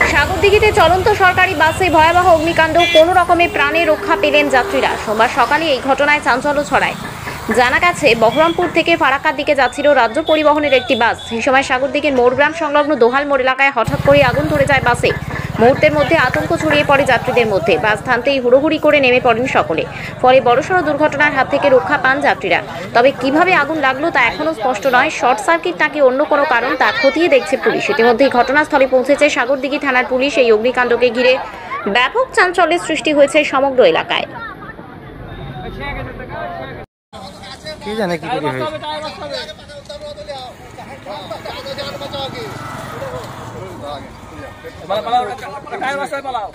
সাগরদিঘিতে চলন্ত সরকারি বাসে ভয়াবহ অগ্নিকাণ্ড, কোনো রকমে প্রাণে রক্ষা পেলেন যাত্রীরা। সোমবার সকালে এই ঘটনায় চাঞ্চল্য ছড়ায়। জানা গেছে, বহরমপুর থেকে ফারাক্কার দিকে যাচ্ছিল রাজ্য পরিবহনের একটি বাস। সেই সময় সাগরদিঘির মোড়গ্রাম সংলগ্ন দোহাল মোড় এলাকায় হঠাৎ করে আগুন ধরে যায় বাসে। মুহূর্তের মধ্যে আতঙ্ক ছড়িয়ে পড়ে যাত্রীদের মধ্যে। বাস থামতেই হুড়োহুড়ি করে নেমে পড়েন সকলে। ফলে বড়সড় দুর্ঘটনার হাত থেকে রক্ষা পান যাত্রীরা। তবে কিভাবে আগুন লাগলো তা এখনো স্পষ্ট নয়। শর্ট সার্কিট নাকি অন্য কোনো কারণ তা খতিয়ে দেখছে পুলিশ। ইতিমধ্যেই ঘটনাস্থলে পৌঁছেছে সাগরদিঘি থানার পুলিশ। এই অগ্নিকাণ্ডকে ঘিরে ব্যাপক চাঞ্চল্যের সৃষ্টি হয়েছে সমগ্র এলাকায়। কি জানে কি করে হয়েছে। পালাও